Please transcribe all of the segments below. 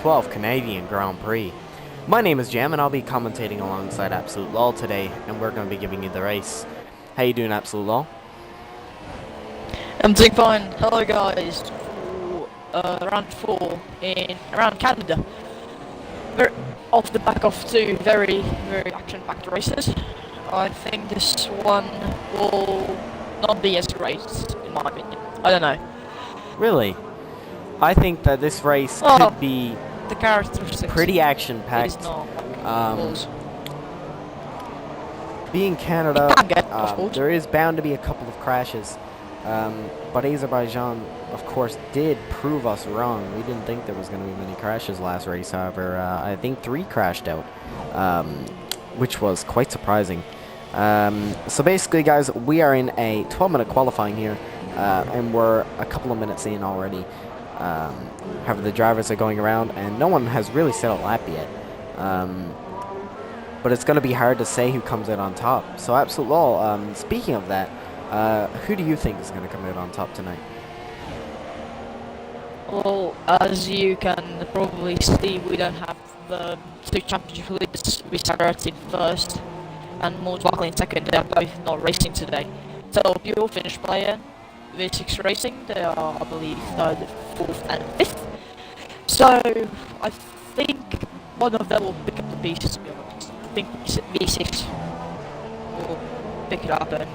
12th Canadian Grand Prix. My name is Jam and I'll be commentating alongside Absolutlol today, and we're going to be giving you the race. How you doing, Absolutlol? I'm doing fine. Hello guys, for round 4 around Canada. We're off the back of two very action-packed races. I think this one will not be as great, in my opinion. I don't know. Really? I think that this race could be the characteristics pretty action-packed. Being Canada, there is bound to be a couple of crashes. But Azerbaijan, of course, did prove us wrong. We didn't think there was going to be many crashes last race. However, I think 3 crashed out, which was quite surprising. So basically, guys, we are in a 12-minute qualifying here, and we're a couple of minutes in already. However, the drivers are going around, and no one has really set a lap yet. But it's going to be hard to say who comes out on top. So, Absolutlol, speaking of that, who do you think is going to come out on top tonight? Well, as you can probably see, we don't have the 2 championship leaders. We started in first and most likely in second. They are both not racing today. So, pure Finnish player, V6 Racing, they are, I believe, 3rd, 4th and 5th. So, I think one of them will pick up the pieces, to be honest. I think V6 will pick it up and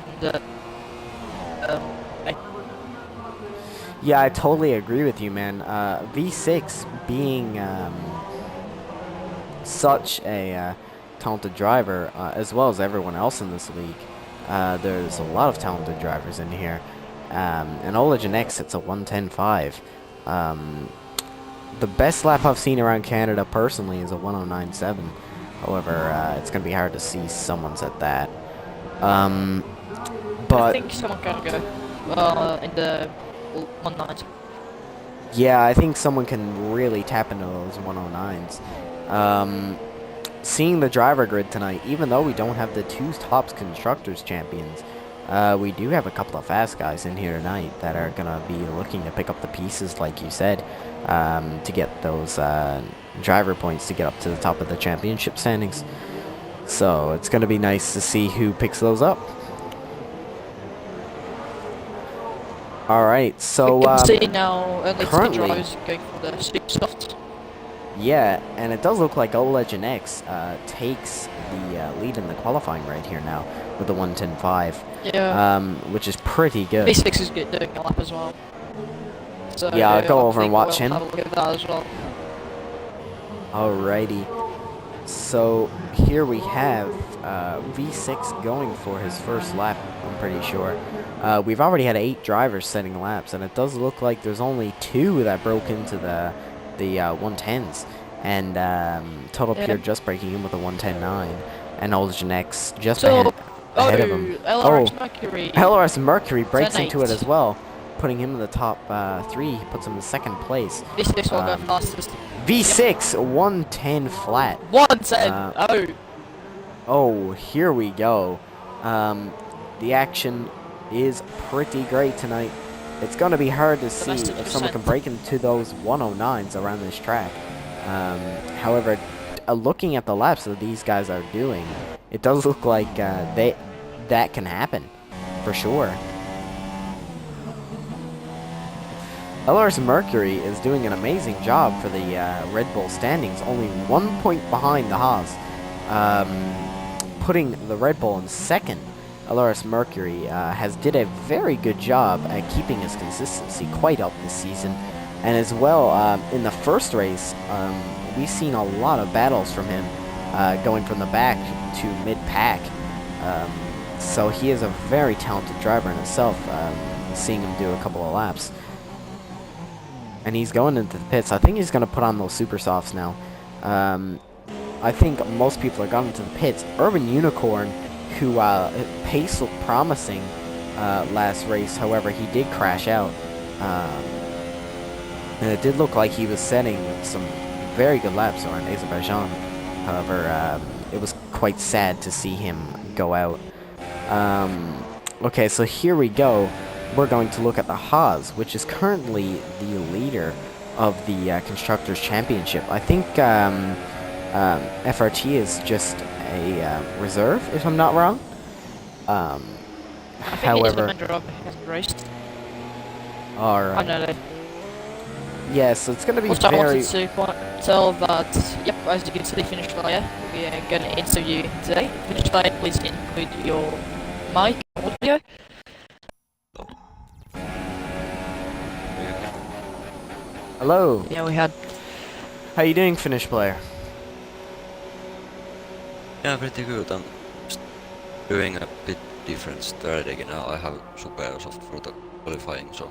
yeah, I totally agree with you, man. V6 being such a talented driver, as well as everyone else in this league, there's a lot of talented drivers in here. And Origin X, it's a 110.5. The best lap I've seen around Canada personally is a 109.7. However, it's going to be hard to see someone's at that. But I think someone can go in the 109s. Yeah, I think someone can really tap into those 109s. Seeing the driver grid tonight, even though we don't have the 2 top constructors champions, we do have a couple of fast guys in here tonight that are going to be looking to pick up the pieces, like you said, to get those driver points to get up to the top of the championship standings. So it's going to be nice to see who picks those up. Alright, so we can see now currently, drivers going for the super soft. Yeah, and it does look like Origin X takes the lead in the qualifying right here now with the 110.5. Yeah. Which is pretty good. V6 is good doing a lap as well. So yeah, I'll go over and watch him. Have a look at that as well. Alrighty. So here we have V6 going for his first lap, I'm pretty sure. We've already had 8 drivers setting laps, and it does look like there's only 2 that broke into the 110s. And Total Pure just breaking in with a 110.9. And Origin X just ahead of him. LRS Mercury breaks into it as well, putting him in the top 3. He puts him in 2nd place. V6 will go fastest. V6, 110 flat. 110. Oh, here we go. The action is pretty great tonight. It's going to be hard to see if someone can break into those 109s around this track. However, looking at the laps that these guys are doing, it does look like that can happen for sure. LRS Mercury is doing an amazing job for the Red Bull standings, only 1 point behind the Haas, putting the Red Bull in 2nd. LRS Mercury has did a very good job at keeping his consistency quite up this season, and as well in the first race we've seen a lot of battles from him, going from the back to mid-pack. So he is a very talented driver in himself, seeing him do a couple of laps. And he's going into the pits. I think he's going to put on those super softs now. I think most people are going into the pits. Urban Unicorn, who pace looked promising last race, however, he did crash out. And it did look like he was setting some very good laps around Azerbaijan. However, it was quite sad to see him go out. Okay, so here we go. We're going to look at the Haas, which is currently the leader of the Constructors' Championship. I think FRT is just a reserve, if I'm not wrong. I think he's the However, manager of the race. alright. I know that. Yeah, so it's going to be Also, I very... wanted to tell that, yep, as you can see, finish player, we are going to interview today. Finish player, please include your mic and audio. Hello. Yeah, we had. How you doing, Finnish player? Yeah, pretty good. I'm just doing a bit different strategy now. I have super soft for the qualifying, so...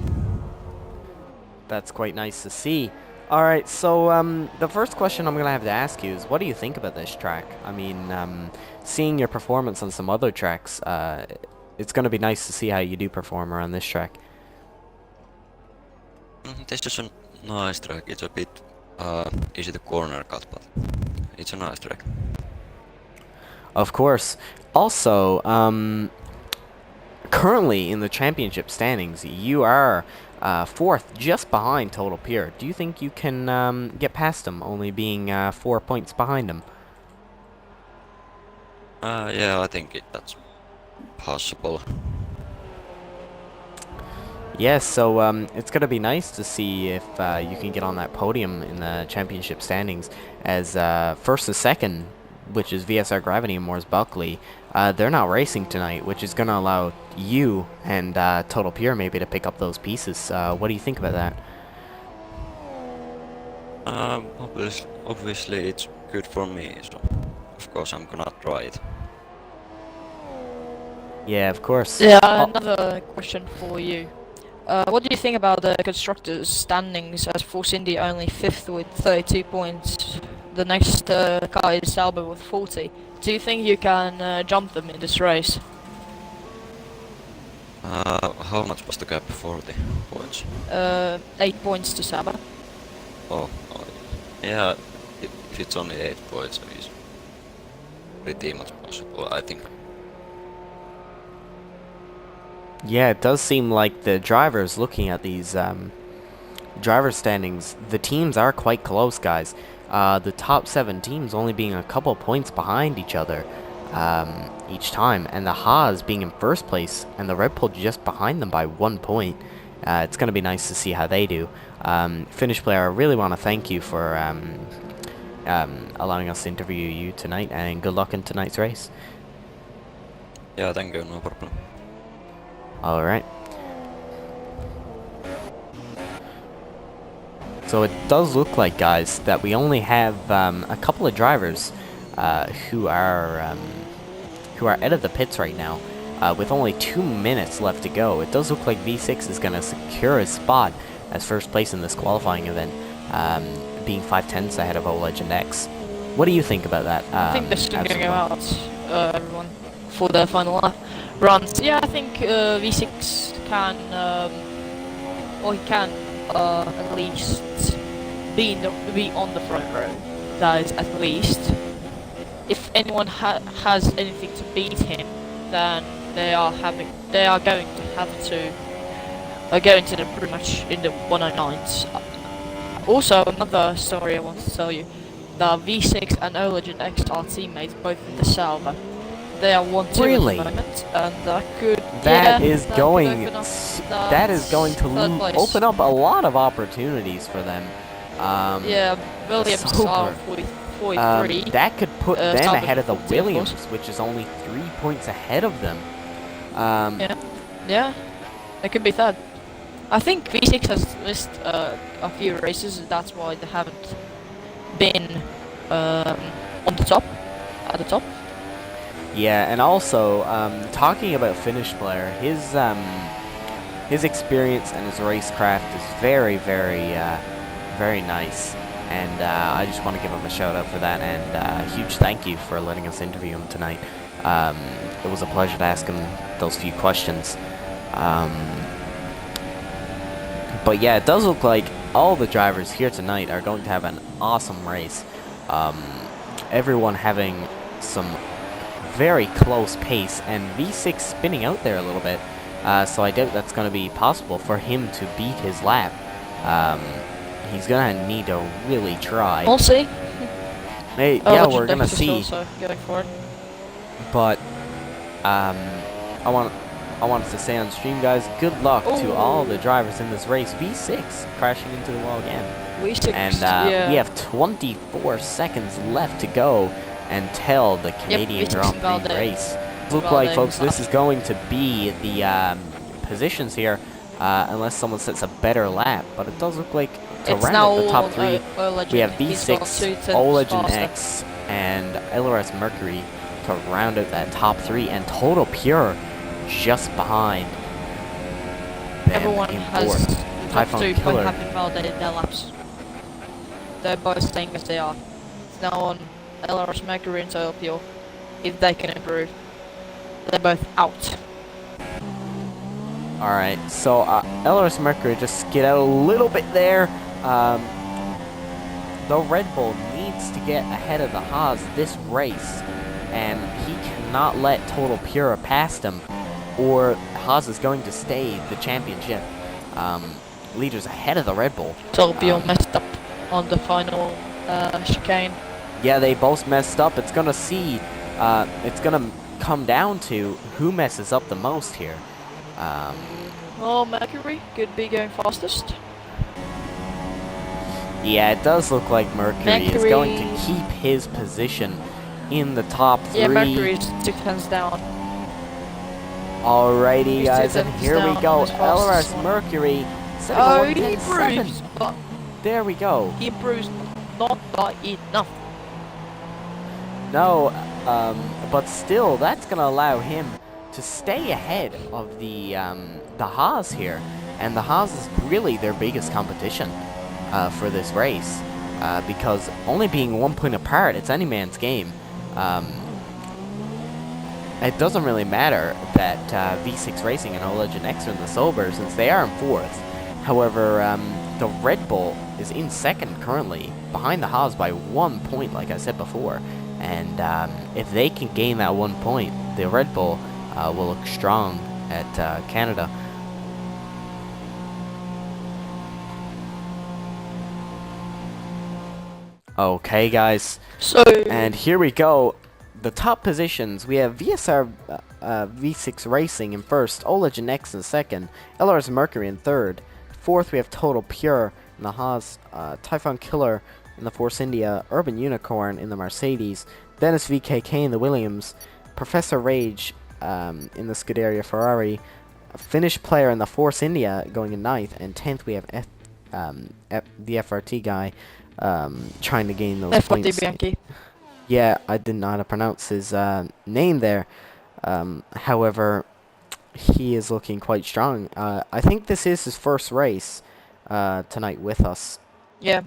That's quite nice to see. Alright, so the first question I'm going to have to ask you is, what do you think about this track? I mean, seeing your performance on some other tracks, it's going to be nice to see how you do perform around this track. This is a nice track. It's a bit easy to corner cut, but it's a nice track. Of course. Also, currently in the championship standings, you are 4th, just behind Total Pure. Do you think you can get past him, only being 4 points behind him? Yeah, I think that's possible. Yes, so it's going to be nice to see if you can get on that podium in the championship standings as 1st and 2nd, which is VSR Gravity and Moore's Buckley. They're not racing tonight, which is going to allow you and Total Pure maybe to pick up those pieces. What do you think about that? Obviously it's good for me, so of course I'm gonna try it. Yeah, of course. Yeah, another question for you. What do you think about the constructors' standings as Force India only 5th with 32 points? The next car is Sauber with 40. Do you think you can jump them in this race? How much was the gap? 40 points? 8 points to Sauber. Oh, yeah, if it's only 8 points, it's pretty much possible, I think. Yeah, it does seem like the drivers, looking at these driver standings, the teams are quite close, guys. The top 7 teams only being a couple points behind each other each time, and the Haas being in 1st place, and the Red Bull just behind them by 1 point. It's going to be nice to see how they do. Finnish player, I really want to thank you for allowing us to interview you tonight, and good luck in tonight's race. Yeah, thank you, no problem. Alright. So it does look like, guys, that we only have a couple of drivers who are out of the pits right now, with only 2 minutes left to go. It does look like V6 is going to secure his spot as 1st place in this qualifying event, being 5/10 ahead of O-Legend X. What do you think about that? I think they're still going to go out, everyone, for their final lap runs. Yeah, I think V6 can, or he can at least be on the front row. That is, at least. If anyone has anything to beat him, then they are going to have to go into the pretty much in the 109s. Also, another story I want to tell you: the V6 and O-Legend X are teammates, both in the Sauber. They are 1-2 Really? at the moment, and that could That yeah, is that going. could open up That is going to third place. open up a lot of opportunities for them. Yeah, Williams are Super. 43. That could put them Sauber ahead of the 40, of Williams, course. which is only 3 points ahead of them. Yeah, it could be third. I think V6 has missed a few races, that's why they haven't been on the top, at the top. Yeah, and also talking about Finnish player, his experience and his racecraft is very, very, very nice, and I just want to give him a shout out for that, and a huge thank you for letting us interview him tonight. It was a pleasure to ask him those few questions. But yeah, it does look like all the drivers here tonight are going to have an awesome race. Everyone having some very close pace, and V6 spinning out there a little bit, so I doubt that's going to be possible for him to beat his lap. He's gonna need to really try. We'll see. Hey, Oh, yeah, Legend we're gonna X is see. also going for it. But I wanted to say on stream, guys, good luck to all the drivers in this race. V6 crashing into the wall again. V6, And yeah. we have 24 seconds left to go until the Canadian V6 Grand Prix Valde. race. Look like, folks, this is going to be the positions here, unless someone sets a better lap. But it does look like to It's round now out the top three, Legend. we have He's got V6, 2 Legend faster. X, and LRS Mercury to round out that top three, and Total Pure just behind them Everyone in has fourth. top Typhoon 2 Killer. have invalidated their laps. They're both staying as they are. It's now on LRS Mercury and Total Pure. If they can improve. They're both out. Alright, so LRS Mercury just skid out a little bit there. The Red Bull needs to get ahead of the Haas this race, and he cannot let Total Pure past him, or Haas is going to stay the championship leaders ahead of the Red Bull. Total Pure messed up on the final chicane. Yeah, they both messed up. It's gonna it's gonna come down to who messes up the most here. Well, Mercury could be going fastest. Yeah, it does look like Mercury is going to keep his position in the top three. Yeah, Mercury's 6 hands down. Alrighty, He's guys, 2 and hands here we down go. on his fastest LRS one. Mercury. Oh, he improves, but There we go. he improves not by enough. No, but still, that's gonna allow him to stay ahead of the Haas here, and the Haas is really their biggest competition for this race, because only being 1 point apart, it's any man's game. It doesn't really matter that V6 Racing and Legend X are in the Sober, since they are in fourth. However, the Red Bull is in second currently, behind the Haas by 1 point, like I said before. And if they can gain that 1 point, the Red Bull will look strong at Canada. Okay, guys. So, And here we go. The top positions, we have VSR V6 Racing in first, Legend X in second, LRS Mercury in third. Fourth, we have Total Pure in the Haas, Typhoon Killer in the Force India, Urban Unicorn in the Mercedes, Dennis VKK in the Williams, Professor Rage in the Scuderia Ferrari, Finnish player in the Force India going in ninth, and 10th we have the FRT guy trying to gain those FRT points. Bianchi. Yeah, I didn't know how to pronounce his name there. However, he is looking quite strong. I think this is his first race tonight with us. Yeah.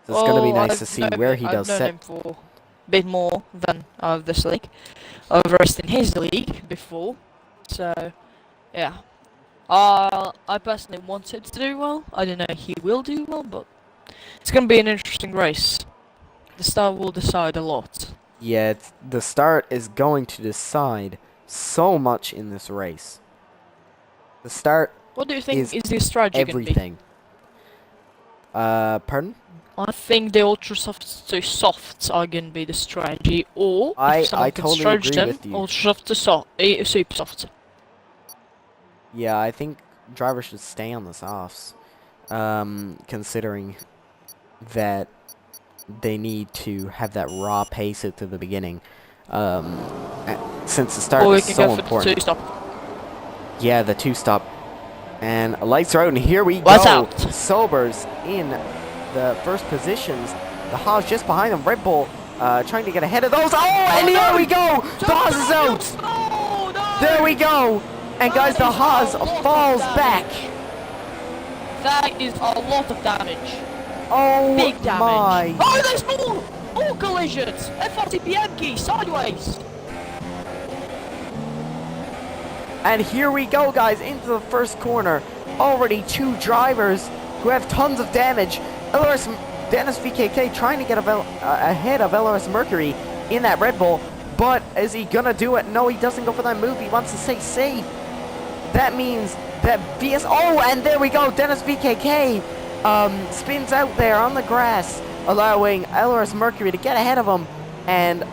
So it's going to be nice to see where he does I've known set. him for a bit more than this league. I've raced in his league before, so yeah. I personally want him to do well. I don't know if he will do well, but it's going to be an interesting race. The start will decide a lot. Yeah, the start is going to decide so much in this race. The start What do you think is is the strategy going to be? everything. Pardon? I think the ultra softs to softs are going to be the strategy, or I if someone can totally stretch agree them, with you. ultra soft to super softs. Yeah, I think drivers should stay on the softs, considering that they need to have that raw pace at the beginning, since the start Or we is can so go for the important. two-stop. Yeah, the two-stop. And lights are out, and here we Lights go. out. Sobers in the first positions. The Haas just behind them. Red Bull trying to get ahead of those. Oh, and here we go. The Haas is out. Oh, no! There we go. And guys, the Haas falls back. That is a lot of damage. Oh Big damage. my. Oh, there's more collisions. FRT Bianchi sideways. And here we go, guys, into the first corner. Already two drivers who have tons of damage. Dennis VKK trying to get ahead of LRS Mercury in that Red Bull. But is he going to do it? No, he doesn't go for that move. He wants to stay safe. That means That VS. Oh, and there we go. Dennis VKK spins out there on the grass, allowing LRS Mercury to get ahead of him. And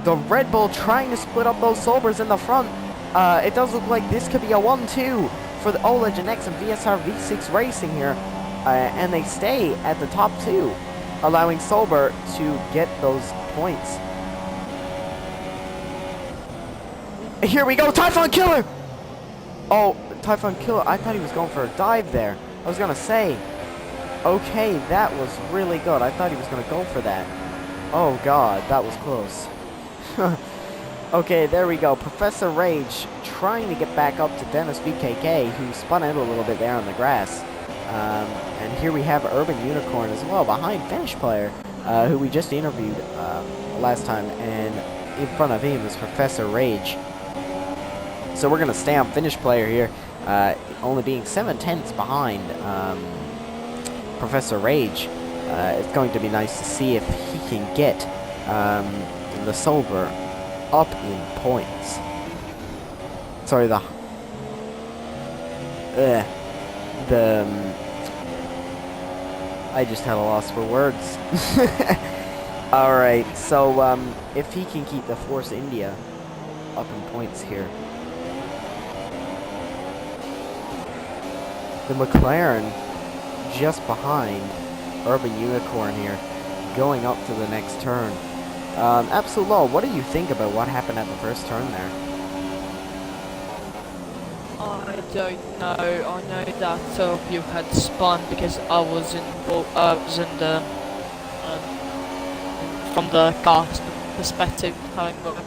the Red Bull trying to split up those Sobers in the front. It does look like this could be a 1-2 for the Legend X and VSR V6 Racing here. And they stay at the top two, allowing Sober to get those points. Here we go, Typhon Killer! Oh, Typhon Killer, I thought he was going for a dive there. I was gonna say, okay, that was really good. I thought he was gonna go for that. Oh god, that was close. Okay, there we go. Professor Rage trying to get back up to Dennis VKK, who spun out a little bit there on the grass. And here we have Urban Unicorn as well, behind Finish Player, who we just interviewed last time, and in front of him is Professor Rage. So we're going to stay on Finish Player here, only being 7/10 behind Professor Rage. It's going to be nice to see if he can get the Sober up in points. Sorry, I just had a loss for words. Alright, so if he can keep the Force India up in points here. The McLaren just behind Urban Unicorn here, going up to the next turn. Absolutlol, what do you think about what happened at the first turn there? I don't know. I know that you had spun because I was in the from the car's perspective, having a look.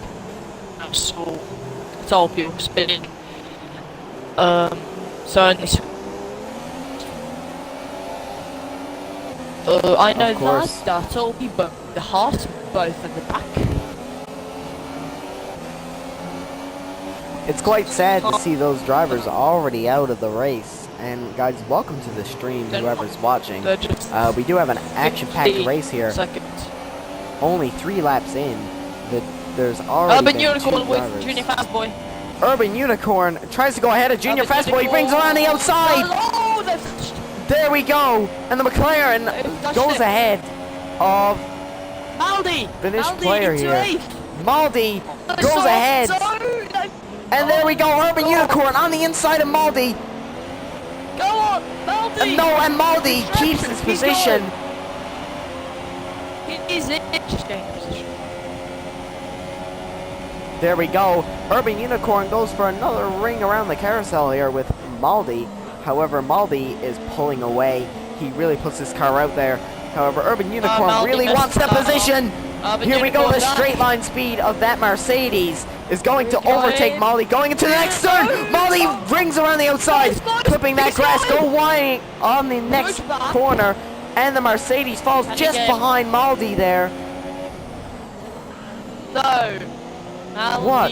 I saw you spinning. Certainly. I know that Toby, but the heart both at the back. It's quite sad to see those drivers already out of the race. And guys, welcome to the stream, whoever's watching. We do have an action-packed race here. Only 3 laps in, there's already Urban been Unicorn 2 with drivers. Junior Fastboy. Urban Unicorn tries to go ahead of Junior Fastboy. He brings around the outside. Oh, There we go. And the McLaren goes ahead of Maldi. Finish Player here. Maldi goes ahead. And there we go. Urban Unicorn on the inside of Maldi. Go on, Maldi. And Maldi keeps his position. He's in just getting position. There we go. Urban Unicorn goes for another ring around the carousel here with Maldi. However, Maldi is pulling away. He really puts his car out there. However, Urban Unicorn really wants the position. Here we go. The straight line speed of that Mercedes is going to overtake Maldi. Going into the next turn. Maldi rings around the outside, clipping that grass. Go wide on the next corner. And the Mercedes falls just behind Maldi there. No. What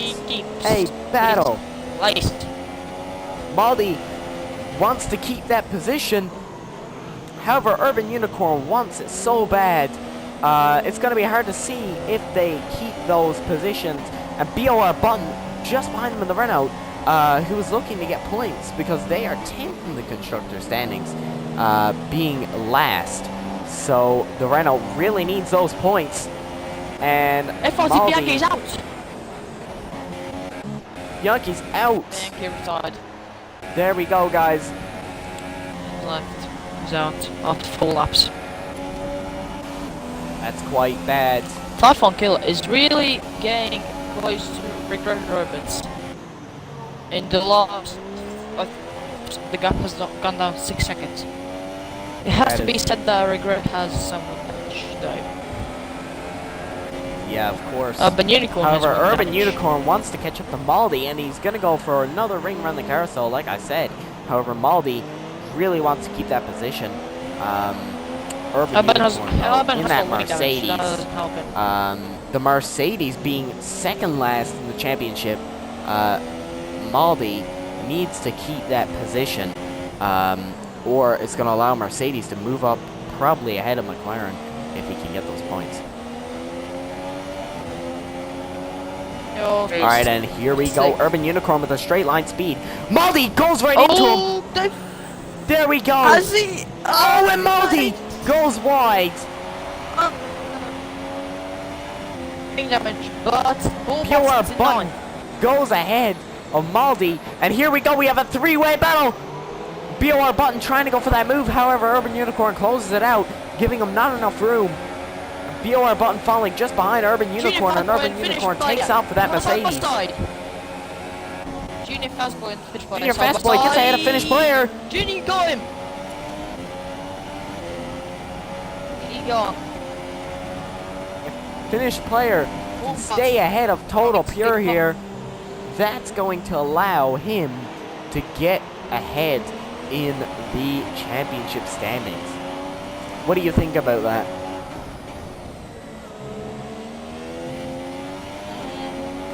a battle. Maldi wants to keep that position. However, Urban Unicorn wants it so bad. It's going to be hard to see if they keep those positions. And BOR Button just behind them in the run-out, who is looking to get points because they are 10th in the constructor standings, being last. So the run-out really needs those points. And F40 Bianchi's out. Bianchi's out. Bianchi retired. There we go, guys. Left. He's out after 4 laps. That's quite bad. Typhon Killer is really getting close to Regret Robots. In the last, the gap has not gone down 6 seconds. It has to be said that Regret has some advantage though. Yeah, of course. Urban Unicorn. However, Urban Unicorn wants to catch up to Maldi, and he's going to go for another ring around the carousel, like I said. However, Maldi really wants to keep that position. Urban Unicorn in that Mercedes. The Mercedes being second last in the championship. Maldi needs to keep that position, or it's going to allow Mercedes to move up probably ahead of McLaren if he can get those points. Alright, and here we go. Urban Unicorn with a straight line speed. Maldi goes right into him. Oh, There we go. has he? Oh, and Maldi goes wide. Damage, but Pure Button goes ahead of Maldi. And here we go. We have a three-way battle. BOR Button trying to go for that move. However, Urban Unicorn closes it out, giving him not enough room. BOR Button falling just behind Urban Unicorn, and Urban Unicorn takes out for that Mercedes. Junior Fastboy and Finish Player. Junior Fastboy gets ahead of Finish Player. Junior, got him! He got Finish Player can stay ahead of Total Pure here. That's going to allow him to get ahead in the championship standings. What do you think about that?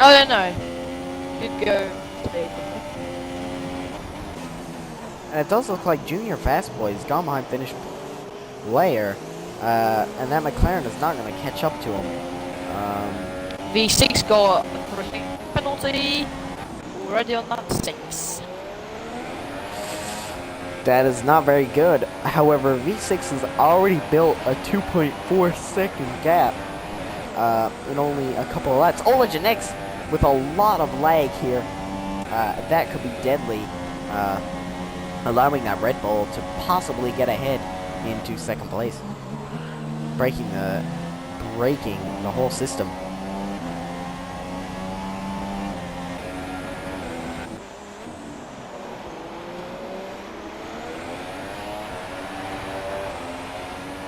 I don't know. Good go. And it does look like Junior Fastboy's gone behind Finish Player, and that McLaren is not going to catch up to him. V6 got a penalty already on that 6. That is not very good. However, V6 has already built a 2.4 second gap in only a couple of laps. Oh, Legend X with a lot of lag here. That could be deadly, allowing that Red Bull to possibly get ahead into second place, breaking the whole system.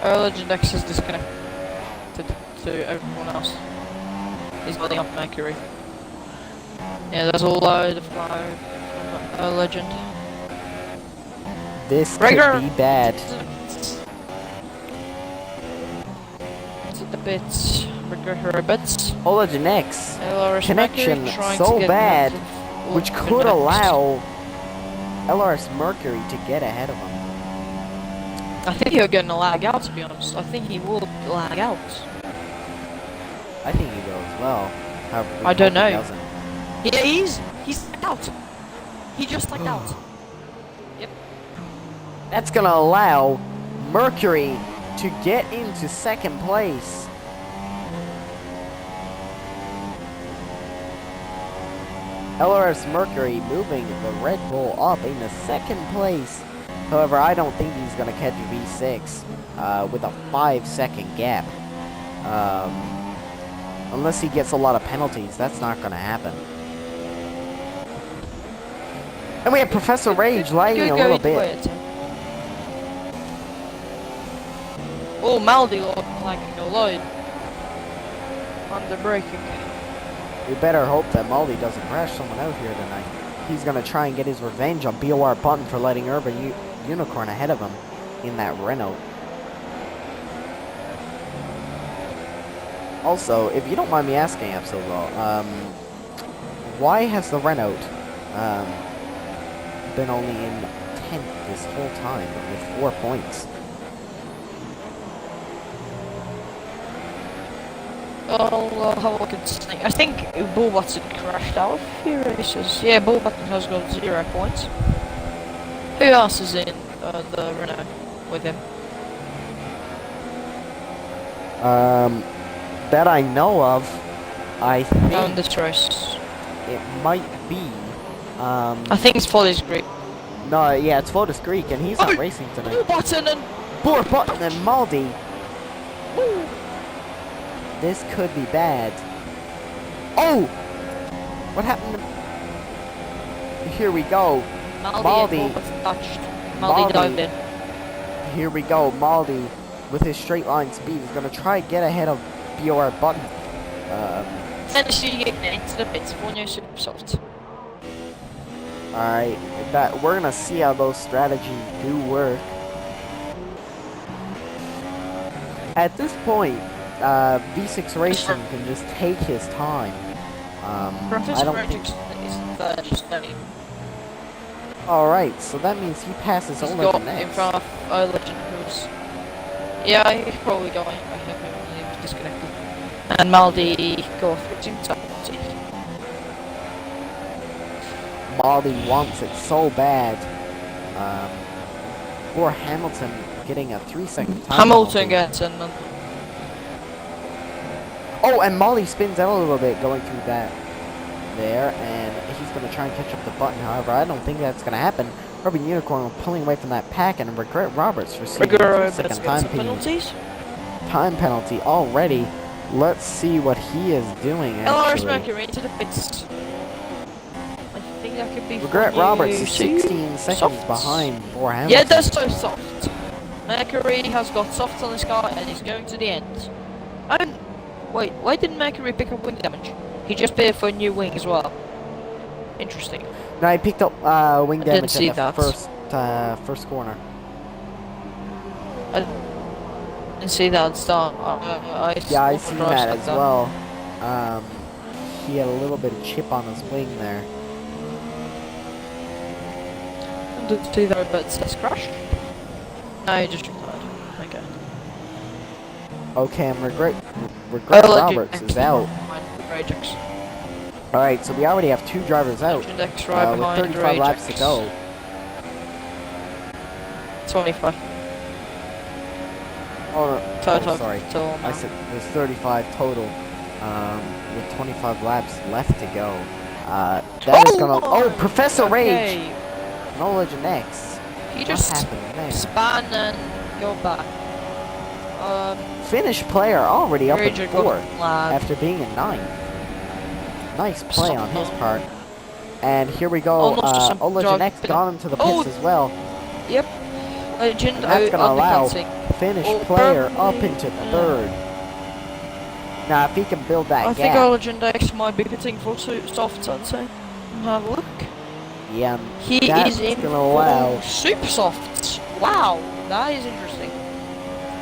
Legend X is disconnected to everyone else. He's building up Mercury. Yeah, there's a load of fire from Legend. This could be bad. It's a bit ribbits. Legend X connection so bad, which could allow LRS Mercury to get ahead of him. I think you're going to lag out, to be honest. I think he will lag out. I think he will as well. However, I don't know. He doesn't. Yeah, he's lagged out. He just lagged out. Yep. That's going to allow Mercury to get into second place. LRS Mercury moving the Red Bull up into second place. However, I don't think he's going to catch V6 with a 5-second gap. Unless he gets a lot of penalties, that's not going to happen. And we have Professor Rage lagging a little bit. Oh, Maldi lagging a load. Under braking. We better hope that Maldi doesn't crash someone out here tonight. He's going to try and get his revenge on BOR Button for letting Urban Unicorn ahead of him in that Renault. Also, if you don't mind me asking, Absolutlol, why has the Renault been only in 10th this whole time with 4 points? I'll have a look at this thing. I think Bull Button crashed out a few races. Yeah, Bull Button has got 0 points. Who else is in the Renault with him? That I know of, I think On this race. it might be, I think it's Follies Greek. no, yeah, it's Fotis Greek, and he's not racing Bull tonight. Button and... Bull Button and Maldi. This could be bad. Oh! What happened to... Here we go. Maldi and Bull Button touched. Maldi dived in. Here we go. Maldi, with his straight line speed, is going to try and get ahead of BOR Button. Tennessee getting into the pits for new super soft. Alright, we're going to see how those strategies do work. At this point, V6 Racing can just take his time. I don't think... Alright, so that means he passes He's only got the in next. front of Legend, who's... Yeah, he's probably going. I have him disconnected. And Maldi go through team penalty. Molly wants it so bad. For Hamilton getting a 3-second time Hamilton penalty. gets an. Oh, and Molly spins out a little bit going through that there, and he's going to try and catch up the button. However, I don't think that's going to happen. Urban Unicorn pulling away from that pack, and Regret Roberts receiving a 3-second time penalty already. Let's see what he is doing, LRS actually. Mercury into the pits. I think that could be Regret for Roberts you is too. 16 seconds Softs. behind for Hamilton. Yeah, that's so soft. Mercury has got softs on his car and he's going to the end. Wait, why didn't Mercury pick up wing damage? He just paid for a new wing as well. Interesting. No, he picked up wing I didn't damage see at the that. first corner. I didn't see that start. Yeah, I seen that as well. He had a little bit of chip on his wing there. I didn't see that, but it says crash. No, he just retired. Okay. Okay, and Regret Roberts is out. Alright, so we already have 2 drivers out. Right With behind 35 laps to go. 25. Oh, Total. sorry. Total I said there's 35 total. With 25 laps left to go. That is gonna. Oh, Professor Rage! Okay. No Legend X. He just What happened there? span and go back. Finnish player already up in Rage got 4th lag. after being in 9th. Nice play on his part. And here we go. Almost just some Legend drug- X got into the pits Oh! as well. Yep. Legend And that's gonna allow undercutting. Finnish Oh, player up probably, into 3rd. Now, if he can build that I think gap, our Legend X might be pitting for soft, I'd say. Have a look. yeah, He that's is in gonna allow. for super softs. Wow, that is interesting.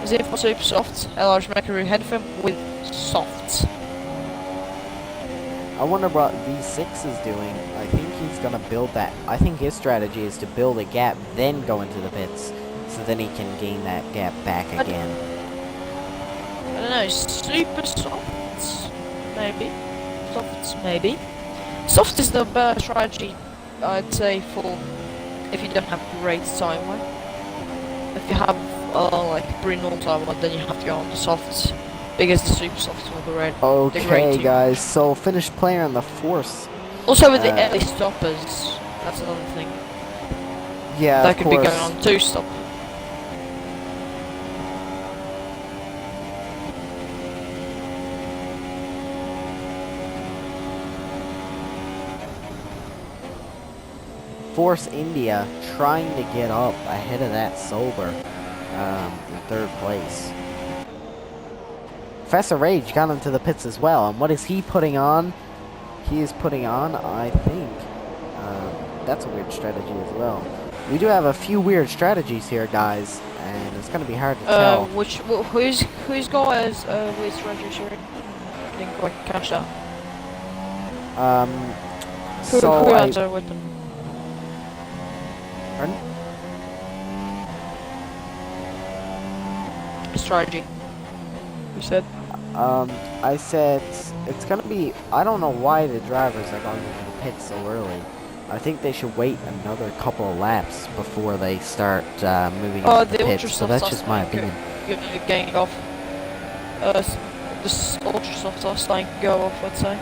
Is in for super softs. LR's Mercury head film with softs. I wonder what V6 is doing. I think he's gonna build that. I think his strategy is to build a gap, then go into the pits, so then he can gain that gap back again. I don't know, super softs? Maybe. Softs, maybe. Soft is the better strategy, I'd say, for if you don't have great timeline. If you have, like, pretty normal timeline, then you have to go on the softs. Because the super softs will be red. Okay, guys, so Finnish player in the 4th. Also with the early stoppers, that's another thing. Yeah, That of could course. be going on 2 stop. Force India trying to get up ahead of that Sober in 3rd place. Professor Rage got into the pits as well, and what is he putting on? He is putting on, I think, that's a weird strategy as well. We do have a few weird strategies here, guys, and it's going to be hard to tell. Who's got as weird strategy here? Didn't quite catch that. Who has a weapon? Pardon? Strategy. You said? I said it's gonna be. I don't know why the drivers are going into the pits so early. I think they should wait another couple of laps before they start moving into the pits. So that's just my opinion. Getting off. The ultra soft are starting to go off, I'd say.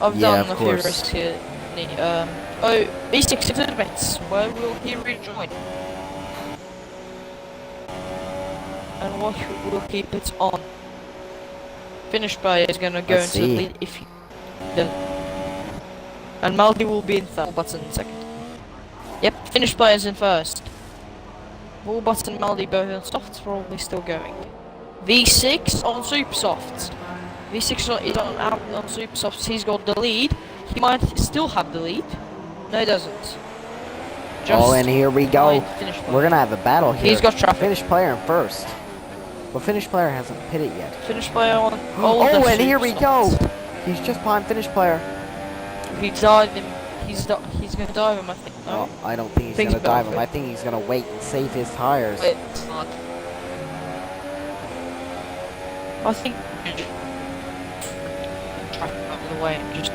I've done a few risks here. B6 into the pits. Where will he rejoin? And what will keep it on? Finnish player is gonna go into the lead if he doesn't. And Maldi will be in 3rd, Button in 2nd. Yep, Finnish players in 1st. Bullbot and Maldi both on softs, probably still going. V6 on super softs. V6 is on super softs, he's got the lead. He might still have the lead. No, he doesn't. Oh, and here we go. We're gonna have a battle here. He's got traffic. Finnish player in 1st. Well, Finnish player hasn't pitted yet. Finnish player on. Oh, and here we go. He's just behind Finnish player. If he dive him, he's gonna dive him, I think. No? Oh, I don't think he's gonna dive him. I think he's gonna wait and save his tires. It's not. I think traffic out of the way and just,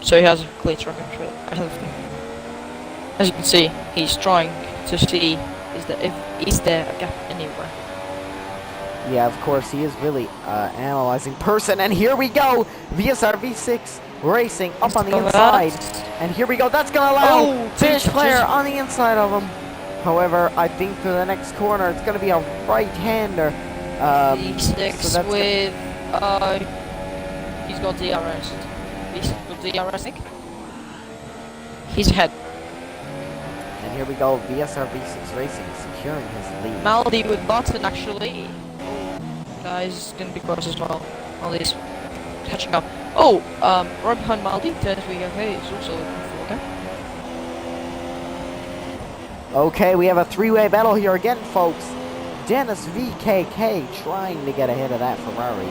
so he has a clear track control ahead of him. As you can see, he's trying to see is there a gap anywhere. Yeah, of course, he is really analyzing person. And here we go! VSR V6 racing up on the inside. And here we go. That's going to allow Finnish player on the inside of him. However, I think for the next corner, it's going to be a right-hander. V6 so with... he's got DRS. V6 with DRS, I think. He's ahead. And here we go. VSR V6 racing securing his lead. Maldi with Button, actually. Guys, gonna be close as well. Maldi's catching up. Oh, right behind Maldi, turns we okay, it's also okay. Okay, we have a three-way battle here again, folks. Dennis VKK trying to get ahead of that Ferrari.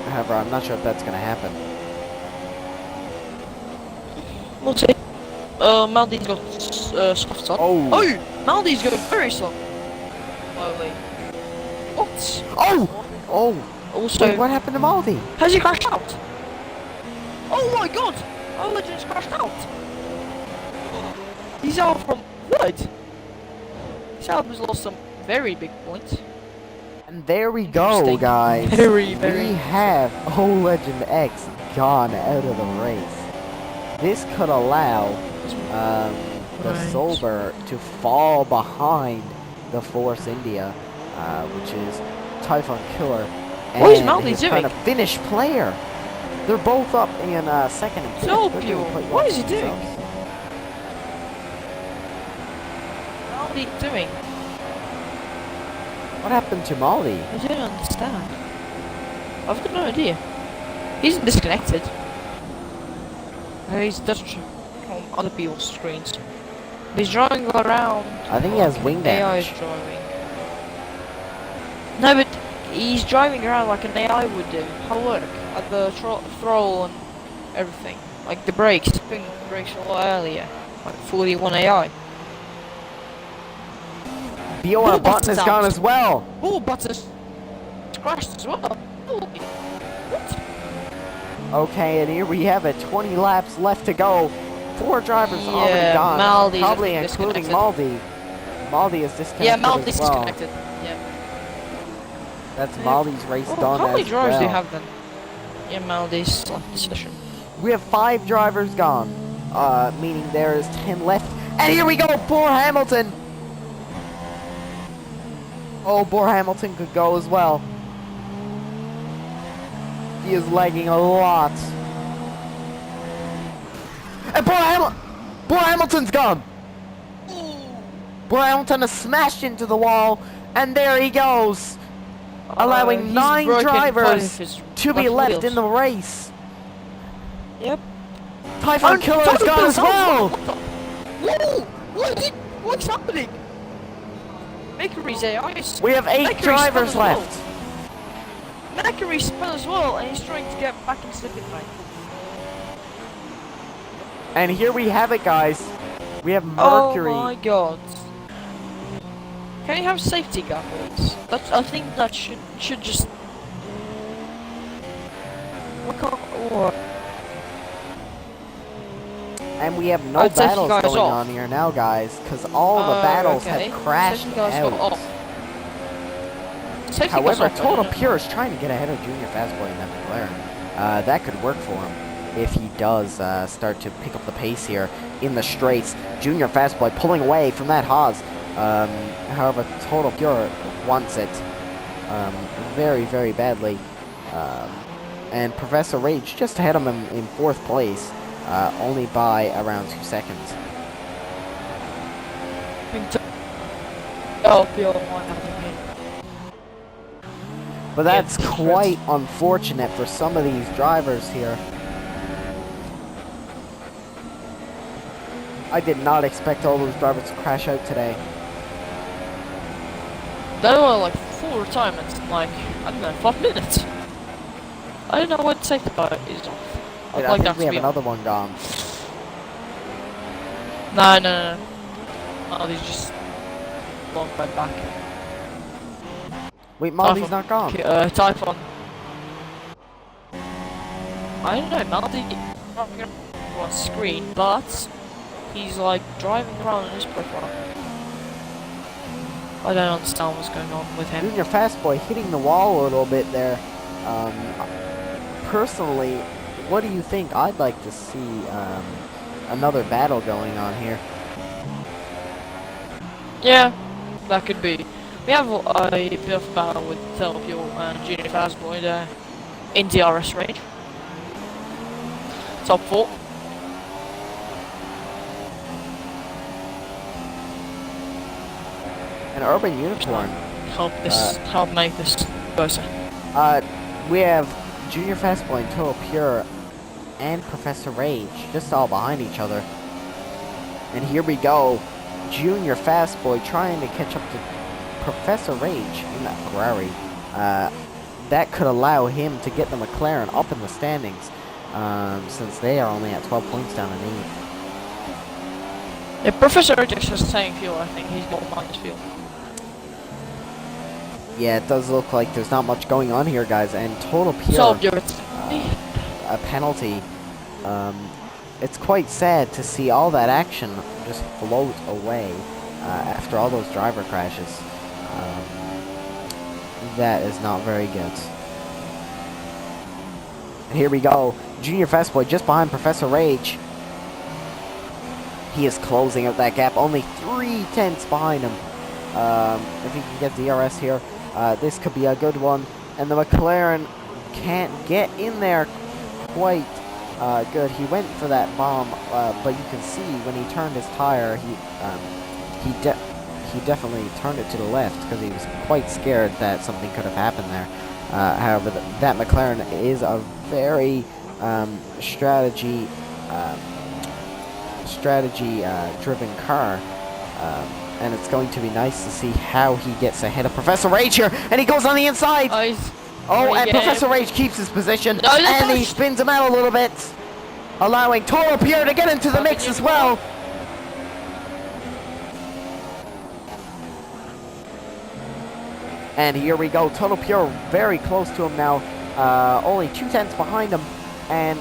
However, I'm not sure if that's going to happen. We'll see. Maldi's got softs on. Oh, Maldi's going very slow. Oh, wait. What? Oh! Also, wait, what happened to Maldi? Has he crashed out? Oh my god! Our legend's crashed out! He's out from what? This album's lost some very big points. And there we go, guys. We have Legend X gone out of the race. This could allow the Solber to fall behind the Force India, which is Typhon Killer. What is Maldi doing? Kind of Finnish player. They're both up in second and fifth. So pure. What is he doing? Maldi doing? What happened to Maldi? I don't understand. I've got no idea. He's disconnected. He's doesn't on other people's screens. He's driving around. I think he has wing AI damage. is driving. No, but he's driving around like an AI would do. How work? Like the throttle and everything. Like the brakes, spin brakes a lot earlier. Like 41 AI. BOR button is gone as well. Oh, Button's crashed as well. Holy. What? Okay, and here we have it. 20 laps left to go. 4 drivers already gone. Maldi's Probably including Maldi. Maldi is disconnected. Yeah, Maldi's as well. disconnected. Yeah. That's Maldi's race done. How many as drivers well. do you have then? Yeah, Maldi's left the session. We have 5 drivers gone. Meaning there is 10 left. And here we go, poor Hamilton. Oh, poor Hamilton could go as well. He is lagging a lot. And poor Hamilton's gone. Poor Hamilton has smashed into the wall, and there he goes, allowing 9 drivers to be left in the race. Yep. Typhon Killer has gone as well. Whoa! What's happening? Mercury's AI. We have 8 drivers left. Mercury spun as well, and he's trying to get back into the pit lane. And here we have it, guys. We have Mercury. Oh my god. Can you have safety goggles? I think that should just. What can't? What? And we have no battles going on here now, guys, because all the battles have crashed out. However, Total Pure is trying to get ahead of Junior Fastboy in that McLaren. That could work for him if he does start to pick up the pace here in the straights. Junior Fastboy pulling away from that Haas. However, Total Pure wants it very, very badly. And Professor Rage just ahead of him in 4th place. Only by around 2 seconds. But that's quite unfortunate for some of these drivers here. I did not expect all those drivers to crash out today. There were like 4 retirements in like, I don't know, 5 minutes. I don't know what safety car is off. Wait, I think we have another one gone. No. Oh, he's just long right back. Wait, Maldi's not gone. Typhon. I don't know, Maldi driving around on screen, but he's like driving around in his profile. I don't understand what's going on with him. Junior Fastboy hitting the wall a little bit there. Personally, what do you think? I'd like to see another battle going on here. Yeah, that could be. We have a bit of battle with Telpio and Junior Fastboy there in the RS range. Top 4. An Urban Unicorn. Help make this closer. We have Junior Fastboy and Total Pure and Professor Rage just all behind each other. And here we go. Junior Fastboy trying to catch up to Professor Rage in that Ferrari. That could allow him to get the McLaren up in the standings, since they are only at 12 points down in 8th. Yeah, Professor Rage has the same fuel, I think. He's got minus fuel. Yeah, it does look like there's not much going on here, guys. And Total Pure, So, you're a penalty. It's quite sad to see all that action just float away after all those driver crashes. That is not very good. And here we go. Junior Fastboy just behind Professor Rage. He is closing up that gap. Only 3/10 behind him. If he can get DRS here, this could be a good one. And the McLaren can't get in there quite good. He went for that bomb, but you can see when he turned his tire, he definitely turned it to the left because he was quite scared that something could have happened there. However, that McLaren is a very strategy-driven car. And it's going to be nice to see how he gets ahead of Professor Rage here, and he goes on the inside. And Professor Rage keeps his position, and he spins him out a little bit, allowing Total Pure to get into the mix as well. And here we go, Total Pure very close to him now, only 2/10 behind him, and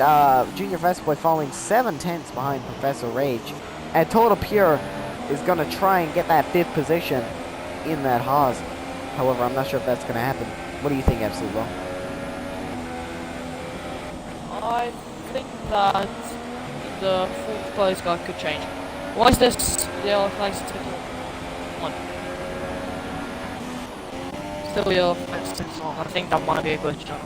Junior Fastboy falling 7/10 behind Professor Rage. And Total Pure is going to try and get that 5th position in that Haas. However, I'm not sure if that's going to happen. What do you think, Absolutlol? I think that the 4th place guy could change. Why is this yellow flag still on? Still yellow flag still on. I think that might be a good job.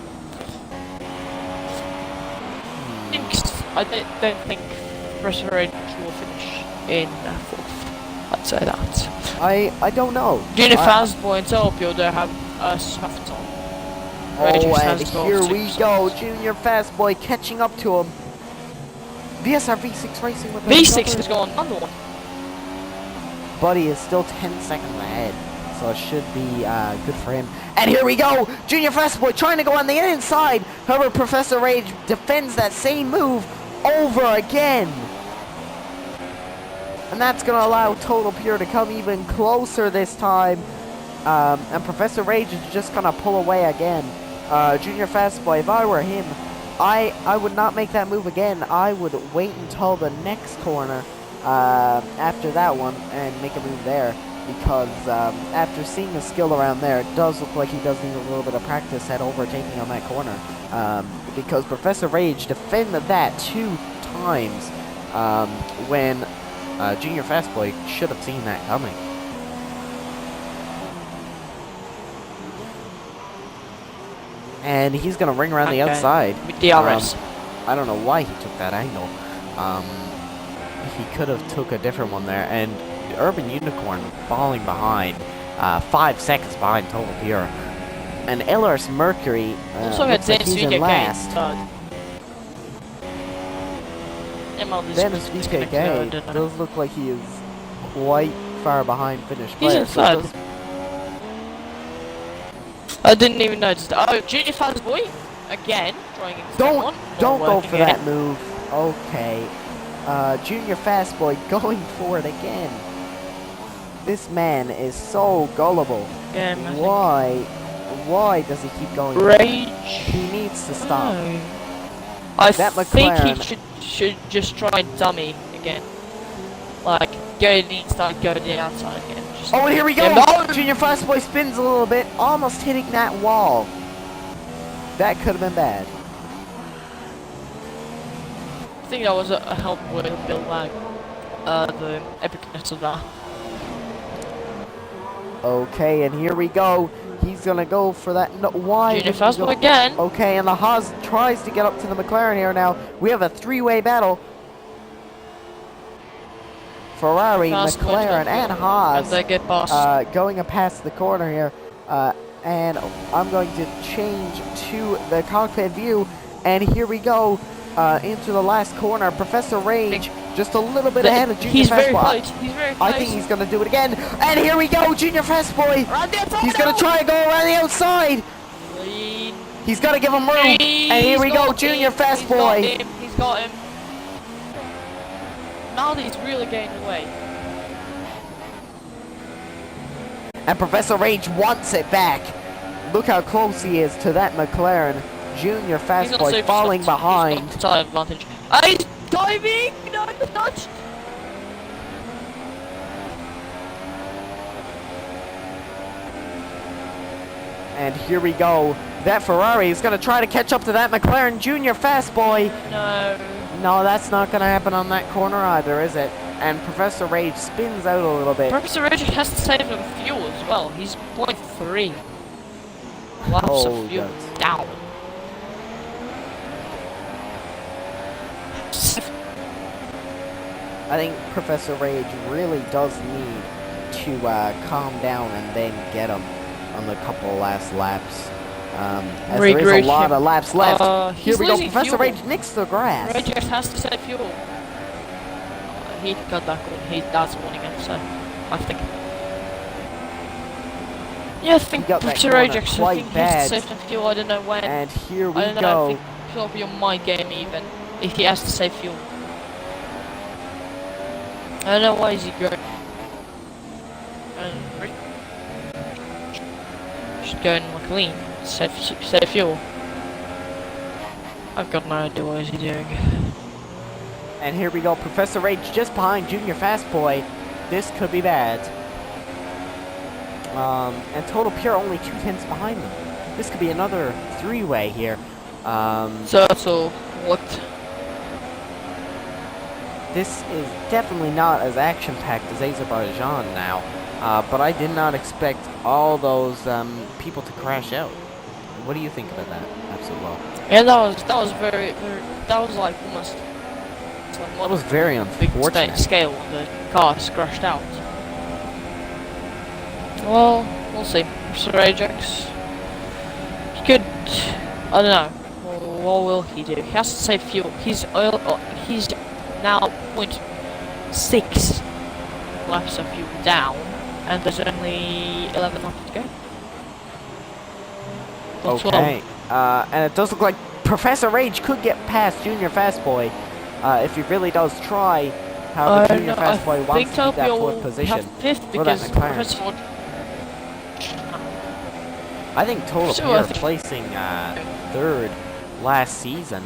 I don't think Professor Rage will finish in 4th. I'd say that. I don't know. Junior Fastboy and Telpio, they have a soft on. Oh, and here we go. Junior Fastboy catching up to him. VSR V6 racing with V6 is going under one. But he is still 10 seconds ahead. So it should be good for him. And here we go. Junior Fastboy trying to go on the inside. However, Professor Rage defends that same move over again. And that's going to allow Total Pure to come even closer this time. And Professor Rage is just going to pull away again. Junior Fastboy, if I were him, I would not make that move again. I would wait until the next corner after that one and make a move there. Because after seeing the skill around there, it does look like he does need a little bit of practice at overtaking on that corner. Because Professor Rage defended that 2 times when Junior Fastboy should have seen that coming. And he's going to ring around the outside. With DRS. I don't know why he took that angle. He could have took a different one there. And Urban Unicorn falling behind. 5 seconds behind Total Pure. And LRS Mercury also looks like he's in last. Dennis VKK does look like he is quite far behind finished He's player. in third. I didn't even notice that. Oh, Junior Fastboy again trying into Don't go for again. that move. Okay. Junior Fastboy going for it again. This man is so gullible. Why does he keep going? Rage. He needs to stop. I That think he McLaren should should just try dummy again. Like, go to the inside, go to the outside again. Just Oh, and here we go! Yeah, no! Junior Fast Boy spins a little bit, almost hitting that wall. That could have been bad. I think that was a help with Bill Lag. The epicness of that. Okay, and here we go. He's gonna go for that. No, why? Junior Fast Boy again. Okay, and the Haas tries to get up to the McLaren here now. We have a three-way battle. Ferrari, Fast Boy McLaren, and Haas they get past. going past the corner here. And I'm going to change to the cockpit view. And here we go into the last corner. Professor Rage just a little bit ahead of Junior He's Fast very Boy. close. He's very close. I think he's going to do it again. And here we go, Junior Fast Boy. He's going to try and go around the outside. Clean. He's got to give him room. And here we go, Junior Fast Boy. He's got him. Now he's really getting away. And Professor Rage wants it back. Look how close he is to that McLaren. Junior Fast Boy falling behind. He's got advantage. He's diving! No, he's not! And here we go. That Ferrari is going to try to catch up to that McLaren. Junior Fast Boy. No. No, that's not going to happen on that corner either, is it? And Professor Rage spins out a little bit. Professor Rage has to save him fuel as well. He's 0.3 laps of fuel down. I think Professor Rage really does need to calm down and then get him on the couple last laps. As there is a lot of laps left. Here we go, Professor Rage nicks the grass. Rage has to save fuel. He got that good. That's warning him, so I think. Yeah, I think Professor Rage actually has to save some fuel. I don't know when. And here we I don't know. I think it'll be on my game even if he has to save fuel. I don't know why is he going. Should go in McLean. Save fuel. I've got no idea what he's doing. And here we go, Professor Rage just behind Junior Fast Boy. This could be bad. And Total Pure only 2/10 behind them. This could be another three-way here. So what? This is definitely not as action-packed as Azerbaijan now. But I did not expect all those people to crash out. What do you think about that, Absolutlol? Yeah, that was very that was like almost. That was very unfortunate. Scale when the cars crashed out. Well, we'll see. Mr. Ajax. He could. I don't know. What will he do? He has to save fuel. He's now 0.6 laps of fuel down, and there's only 11 laps to go. That's okay. And it does look like Professor Rage could get past Junior Fast Boy. If he really does try, however, Junior Fast Boy wants to keep that fourth position for that McLaren. I think Total Pure placing third last season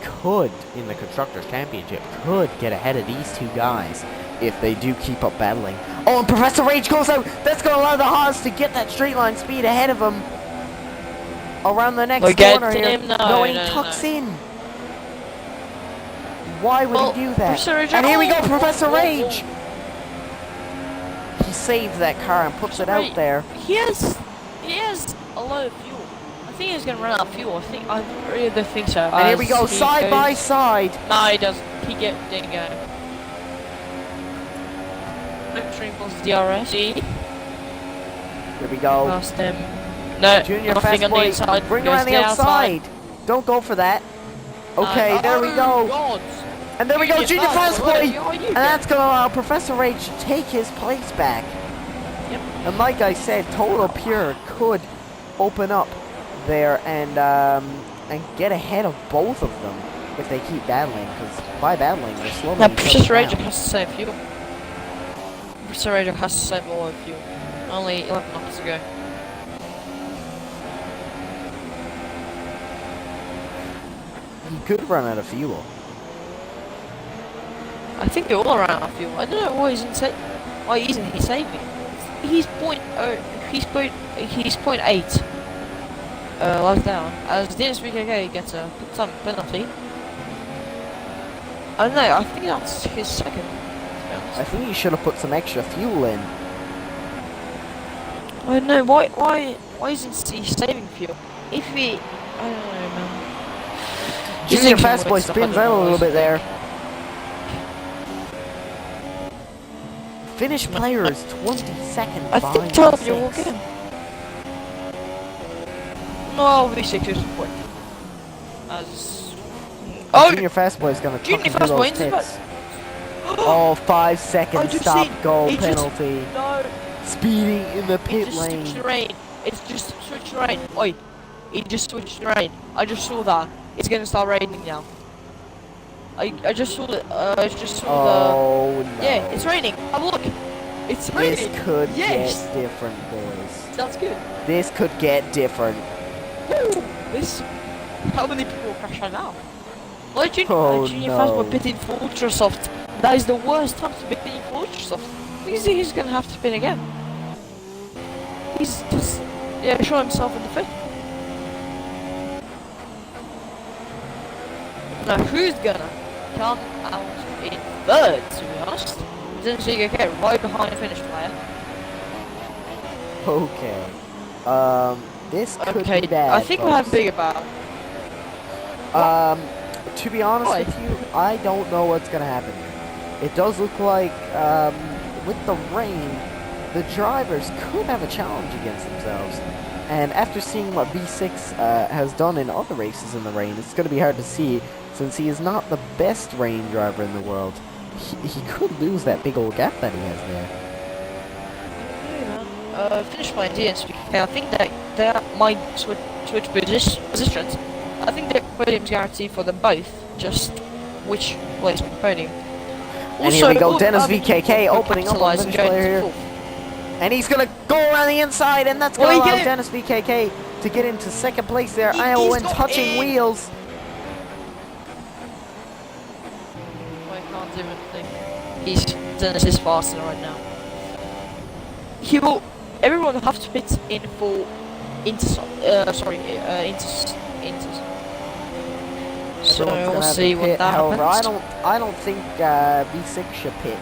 could, in the Constructors' Championship, could get ahead of these two guys if they do keep up battling. Oh, and Professor Rage goes out! That's going to allow the Haas to get that straight line speed ahead of him around the next corner here. No, he tucks in. Why would he do that? And here we go, Professor Rage! He saves that car and puts it out there. He has a lot of fuel. I think he's gonna run out of fuel. I really don't think so. And here we go, side by side. No, he doesn't. He didn't go. Triple DRS. Here we go. Past him. No, Junior Fast Boy, bring around the outside. Don't go for that. Okay, there we go. God. And there we go, Junior Fast Boy! And that's going to allow Professor Rage to take his place back. Yep. And like I said, Total Pure could open up there and get ahead of both of them if they keep battling, because by battling, they're slowing Now, each other Professor Rage down. has to save fuel. Professor Rage has to save all of fuel. Only 11 laps to go. He could run out of fuel. I think they're all around our fuel. I don't know why why isn't he saving? He's he's point 0.8 laps down. As Dennis VKK gets a some penalty. I don't know. I think that's his second. To be honest. I think he should have put some extra fuel in. I don't know why isn't he saving fuel? If he, I don't know, man. He's Junior thinking Fast weird Boy stuff, I spins don't out a know little what bit he's there. thinking. Finnish player is 20 seconds I behind think Telvio will V6. get him. No, V6 is point. As Junior Fast Boy is going to Junior tuck into Fast Boy those into pits. Oh, 5 I seconds just stop seen- goal he just- penalty. no. Speeding in the It pit just switched lane. the rain. It's just switched the rain. Oi, it just switched the rain. I just saw that. It's gonna start raining now. I just saw the Oh no. yeah, it's raining. Have a look. It's This raining. could Yes. get different, boys. That's good. This could get different. Woo! This. How many people will crash out now? Why Oh, Junior no. Fast Boy pitting for Ultrasoft? That is the worst time to be pitting for Ultrasoft. Because he's gonna have to pin again. He's just show himself in the fit. Now who's gonna come out in third, to be honest? Since you get right behind the finish player. Okay. This could Okay, be bad. I think we'll have folks. bigger battle. To be honest Why? with you, I don't know what's gonna happen here. It does look like, with the rain, the drivers could have a challenge against themselves. And after seeing what V6 has done in other races in the rain, it's going to be hard to see, since he is not the best rain driver in the world. He could lose that big old gap that he has there. Finish by DNS. I think that they might switch positions. I think the podium's guaranteed for them both. Just which place on the podium. And here we go, Dennis other VKK people opening up on capitalise the and finish going player to here. fourth. And he's going to go around the inside, and that's Well, going to he allow did. Dennis VKK to get into second place there. He's Iowan got touching in. wheels. I can't even think. Dennis is faster right now. He will. Everyone will have to pit in for So Everyone's we'll gonna have see to what pit. that However, happens. I don't think V6 should pit.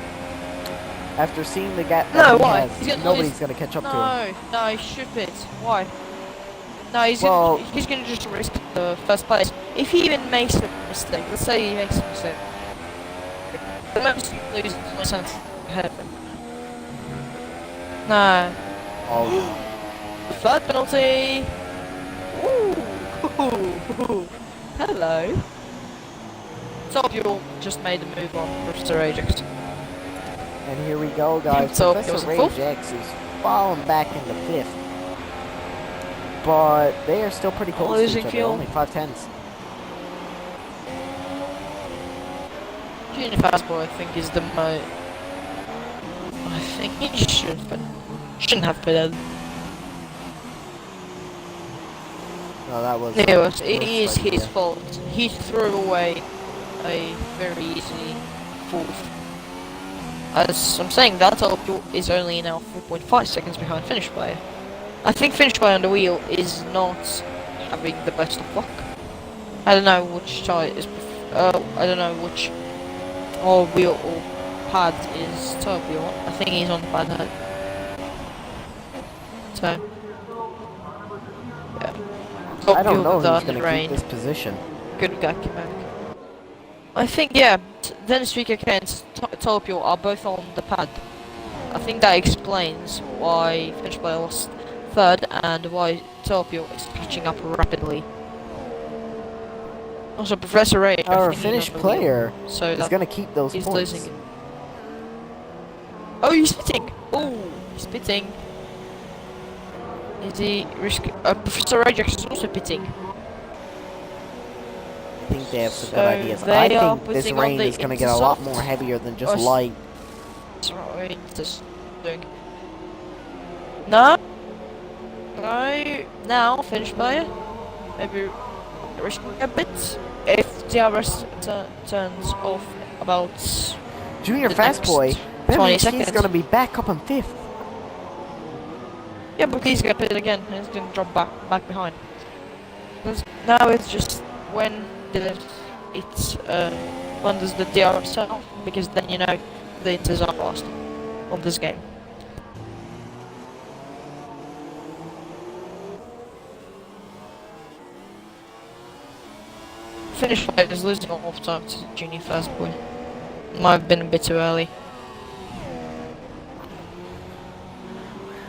After seeing the gap No, that he why? has, He's gonna nobody's lose. going to catch up to him. No, he should pit. Why? No, Well- he's gonna just risk the first place. If he even makes a mistake, let's say he makes a mistake, the most loses no sense ahead of him. No. Oh, Third penalty. Ooh. Hello. Topio just made a move on Professor Ajax. and here we go, guys. So, Professor it was fourth. Ragex is falling back into fifth. But they are still pretty close to Losing each other, fuel. only 5/10. Junior Fast Boy, I think, is the most. I think he shouldn't have been. No, that was. It is idea. his fault. He threw away a very easy fourth. As I'm saying, that Topio is only now 4.5 seconds behind finish player. I think finish player on the wheel is not having the best of luck. I don't know which tire is. I don't know which wheel or pad is Topio on. I think he's on the pad head. So yeah. I don't know Topio who's going to rain. keep this position. Good guy, back. I think, yeah, Dennis VKK and Topio are both on the pad. I think that explains why Finnish player lost third and why Topio is catching up rapidly. Also, Professor Ray, I Our think he's Finnish on the player wheel, so is that going to keep those he's points. losing. Oh, he's spitting! Oh, he's spitting. Is he risking? Professor Ajax is also pitting. I think they have some So good ideas. they I are think this putting on rain the is going to get a lot Intersoft. more heavier than just Or s- light. Sorry, just doing. No. No. Now, finish player. Maybe risking a bit. If DRS turns off about Junior the Fast next Boy, that 20 means he's seconds. gonna be back up in 5th. Yeah, but he's gonna pit it again, and he's gonna drop back behind. Because now it's just when when does the DR start? Because then you know the Inters are lost on this game. Finish fight is losing all time to Junior Fast Boy. Might have been a bit too early.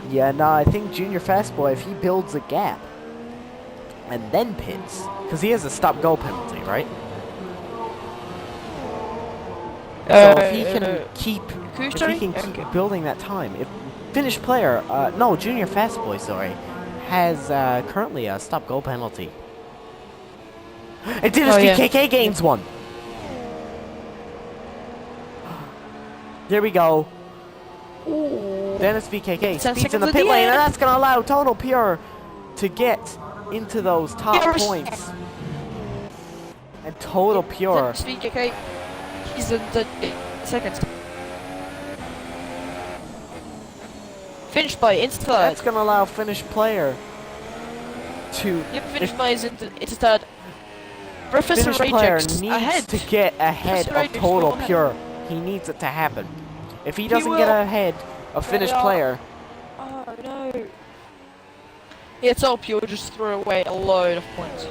Yeah, no, I think Junior Fast Boy, if he builds a gap and then pits, because he has a stop-go penalty, right? So if he can keep building that time, if finished player, no, Junior Fast Boy, sorry, has currently a stop-go penalty. And Dennis VKK gains one. There we go. Ooh. Dennis VKK 10 speeds in the seconds pit at the lane, and end. that's going to allow Total Pure to get into those top points. And Total Pure. VKK, he's in the second. Finish by into third. That's going to allow finished player to... Yep, finish by is into third. Professor Finished player Ragex needs ahead. to get ahead Professor of Ragex, Total go ahead. Pure. He needs it to happen. If he doesn't will. get ahead of finished player, Oh no. Yeah, Total Pure just threw away a load of points.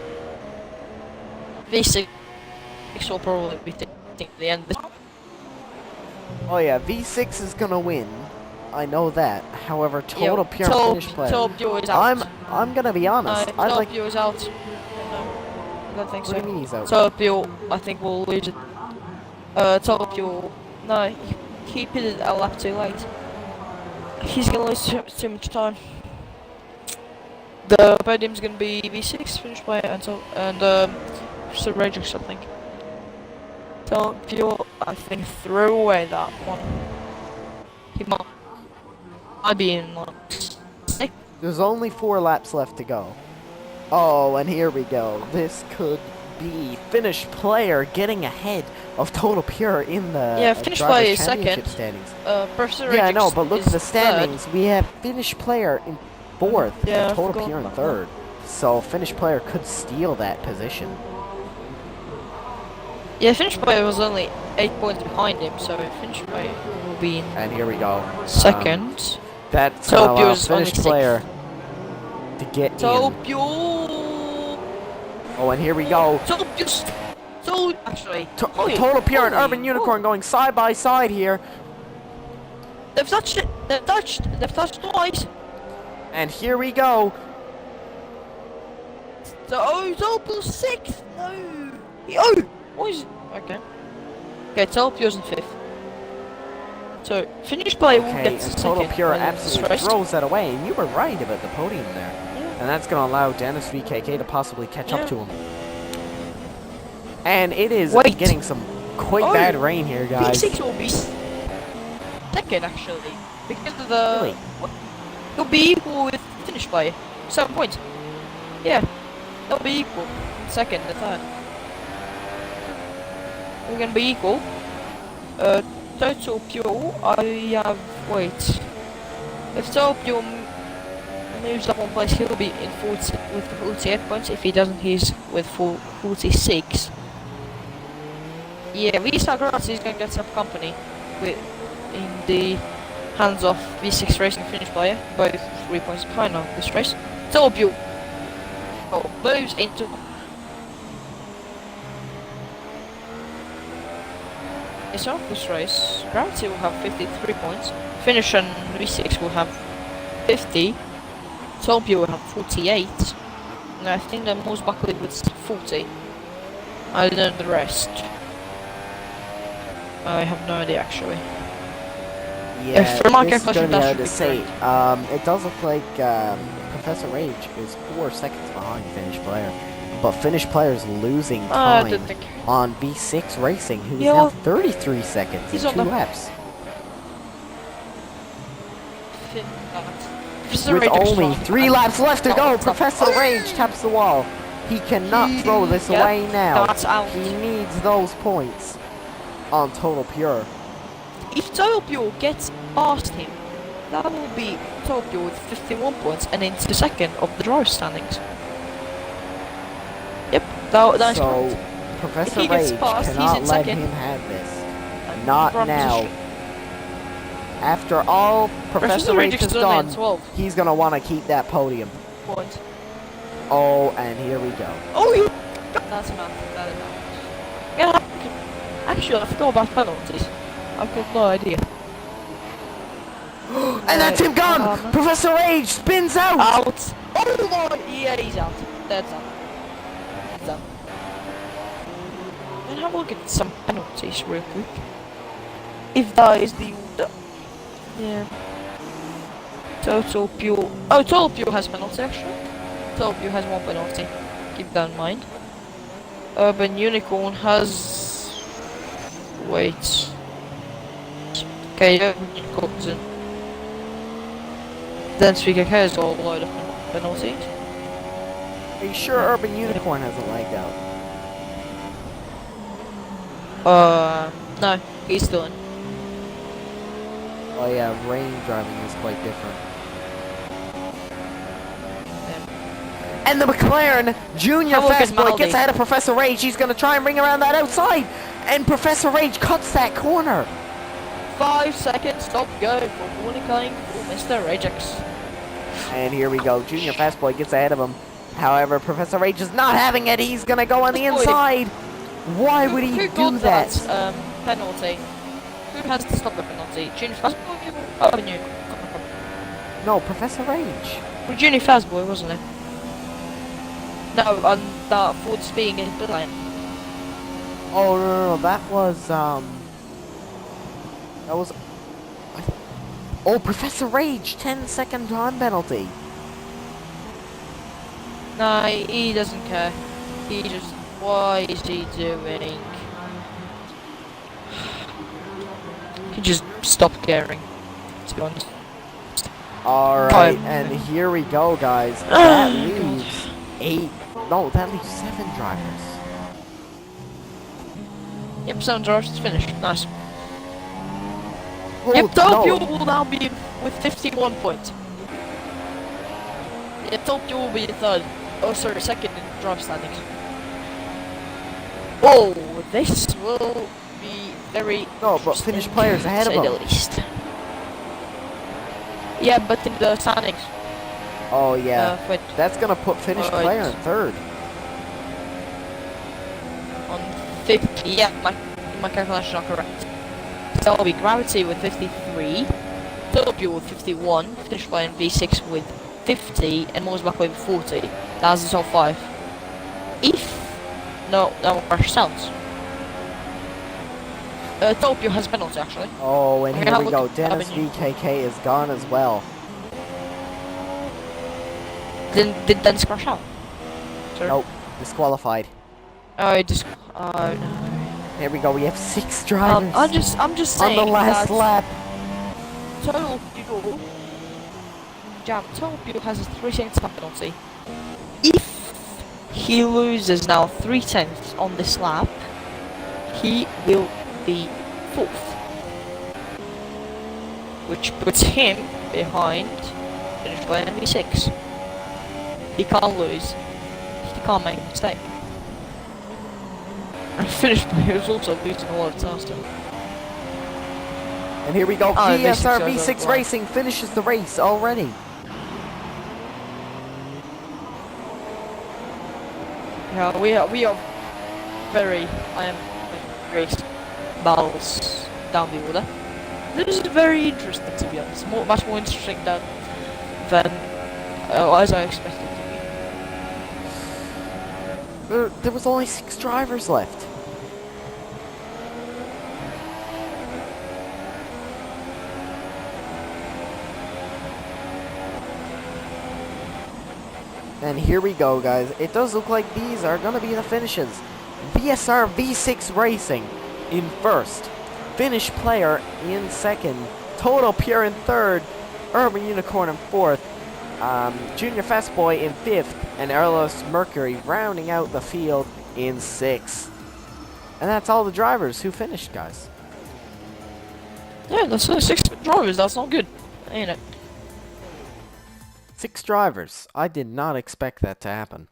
V6 will probably be the end. oh yeah, V6 is gonna win. I know that. However, Total Pure finished player. Total Pure is out. I'm gonna be honest. I Total like. Pure is out. No, I don't think What so. do you mean he's out? Total Pure, I think we'll lose it. Total Pure, no, he pitted a lap too late. He's gonna lose too much time. The podium's gonna be V6 finished by Professor Ragex, I think. Total Pure, I think, threw away that one. He might be in like 6. There's only 4 laps left to go. Oh, and here we go. This could be finished player getting ahead of Total Pure in the Finished Drivers' player is Championship second. standings. Professor Yeah, I Ragex know, but look is at the standings. We have finished player in 4th Yeah, and I Total forgot Pure in about 3rd. So finished player could steal that position. Yeah, finished player was only 8 points behind him, so finished player will be in And here we go. second. That's Total gonna Pure allow is only finished 6th. player to get Total in. Pure. Oh, and here we go. Total Pure. Actually. Total Pure and holy, Urban Unicorn going side by side here. They've touched it. They've touched twice. And here we go. Total Pure 6th. No. Oh. What is it? Okay. Okay, Total Pure's in 5th. So, finished player will Okay, get and second. Total Pure when it's absolutely raced. throws that away, and you were right about the podium there. Yeah. And that's going to allow Dennis VKK to possibly catch Yeah. up to him. And it is Wait. getting some quite bad rain here, guys. V6 will be second, actually. Because of the... Really? He'll be equal with finish player. 7 points. Yeah. They'll be equal. Second and third. We're gonna be equal. Total Pure, I have... Wait. If Total Pure moves up one place, he'll be in 40, with 48 points. If he doesn't, he's with 46. Yeah, VSR Jam is going to get some company with in the hands of V6 Racing finish player, both 3 points behind on this race. Total Pure moves into... So this race, Gravity will have 53 points, Finish and V6 will have 50, Total Pure will have 48, and I think that most Buckley with 40. I don't know the rest. I have no idea actually. Yeah, from my this is going calculation, to be that hard should to be say. correct. It does look like Professor Rage is 4 seconds behind Finish Player. But Finish Player is losing I time don't think. on V6 Racing, who's Yeah, now well, 33 seconds he's in on 2 the- laps. Professor With Rage only is 3 laps left to No, go, it's not. Professor Rage taps the wall. He cannot throw this Yep, away now. that's out. He needs those points on Total Pure. If Topio gets past him, that will be Topio with 51 points and into the second of the driver standings. Yep, that's So, correct. Professor If he gets Rage past, he's cannot in let second. him have this. And Not front now. position. After all Professor Rage has is done, 12 he's gonna want to keep that podium. points. Oh, and here we go. Oh, that's enough. That is enough. Yeah, actually, I forgot about penalties. I've got no idea. And that's him gone! Professor Rage spins out! Out. Oh my! Yeah, he's out. That's out. He's out. And have a look at some penalties real quick. If that is the order. Yeah. Total Pure. Oh, Total Pure has penalty actually. Total Pure has 1 penalty. Keep that in mind. Urban Unicorn has. Wait. Okay, Urban Unicorn's in. Then Speaker K has got a load of penalties. Are you sure Urban Unicorn hasn't lagged out? No, he's still in. Oh yeah, rain driving is quite different. And the McLaren Junior Have a look at Fast Boy Maldi. gets ahead of Professor Rage. He's going to try and bring around that outside. And Professor Rage cuts that corner. 5 seconds, stop go for qualifying for Mr. Ragex. And here we go. Junior Fast Boy gets ahead of him. However, Professor Rage is not having it. He's going to go on the inside. Why would he do that? Penalty. Who has to stop the penalty? Junior Fast Boy or Urban Unicorn? No, Professor Rage. Well, Junior Fast Boy, wasn't it? No, on that Ford's being in the line. Oh, no, that was, oh, Professor Rage, 10-second time penalty. No, he doesn't care. He just, why is he doing? He just stopped caring, to be honest. Alright, and here we go, guys. That leaves 7 drivers. Yep, 7 drivers finished. Nice. Oh, Yep, Tokyo no. will now be with 51 points. Yep, Tokyo will be third. Oh, sorry, second in drive standings. Oh, this will be very. No, but finished players ahead of to say him. the least. Yeah, but in the standings. Oh, yeah. Wait, That's going to put finished Alright. player in third. on 50. Yeah, my calculations are correct. So it'll be Gravity with 53, Tokyo with 51, finished by V6 with 50, and Morsback with 40. That's the top 5. If no one crashes out. Tokyo has penalty actually. Oh, and Okay, here I'll we look go. at Dennis Avenue. VKK is gone as well. Then did Dennis crash out? Sorry. Nope, disqualified. Oh, just oh no. Here we go. We have 6 drivers I'm just saying on the last that lap. Tokyo has a 3 seconds time penalty. If he loses now 3/10 on this lap, he will be 4th, which puts him behind finished by NV6. He can't lose. He can't make a mistake. And finished by he was also losing a lot of time still. And here we go. Oh, VSR V6 V6 over. Racing finishes the race already. Yeah, we are very race battles down the order. This is very interesting to be honest. Much more interesting than as I expected it to be. There was only 6 drivers left. And here we go, guys. It does look like these are going to be the finishes. VSR V6 Racing in first. Finish Player in second. Total Pure in third. Urban Unicorn in fourth. Junior Fast Boy in fifth. And Airless Mercury rounding out the field in sixth. And that's all the drivers who finished, guys. Yeah, that's 6 drivers. That's not good, ain't it? 6 drivers. I did not expect that to happen.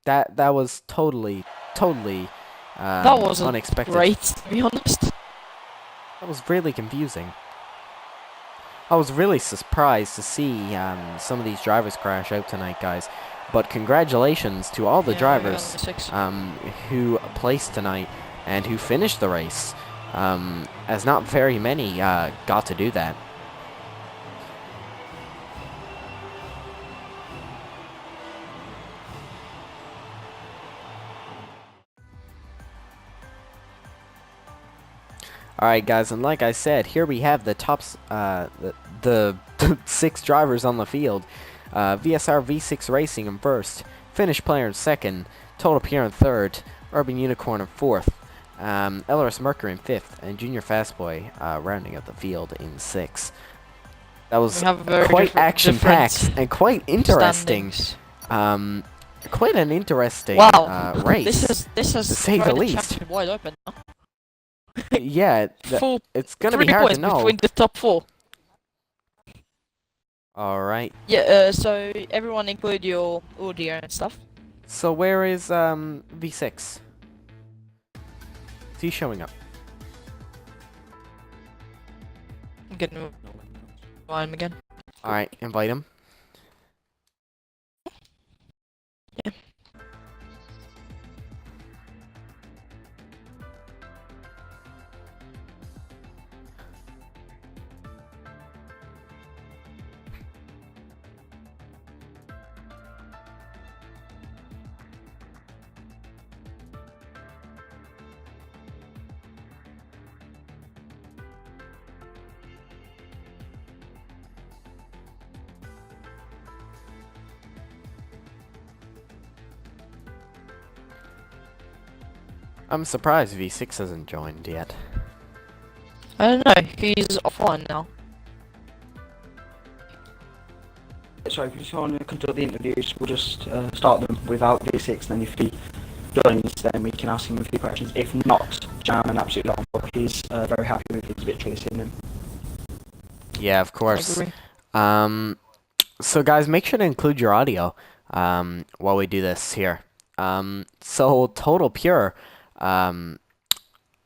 That was totally That wasn't unexpected. great, to be honest. That was really confusing. I was really surprised to see some of these drivers crash out tonight, guys. But congratulations to all the Yeah, drivers only 6. who placed tonight and who finished the race, as not very many got to do that. Alright guys, and like I said, here we have the the 6 drivers on the field. VSR V6 Racing in first, Finnish Player in second, Total Pure in third, Urban Unicorn in fourth, LRS Mercury in fifth, and Junior Fastboy rounding out the field in sixth. That was quite action-packed and quite interesting. Quite an interesting race, This has to say the least. Wide open now. Yeah, it's gonna be hard to know. Between the top 4. Alright. Yeah, so everyone include your audio and stuff. So where is V6? Is he showing up? I'm gonna invite him again. Alright, invite him. Yeah. I'm surprised V6 hasn't joined yet. I don't know, he's offline now. So if you just want to conduct the interviews, we'll just start them without V6, and then if he joins, then we can ask him a few questions. If not, Jam and Absolutlol, but he's very happy with his victory this evening. Yeah, of course. So guys, make sure to include your audio while we do this here. So Total Pure,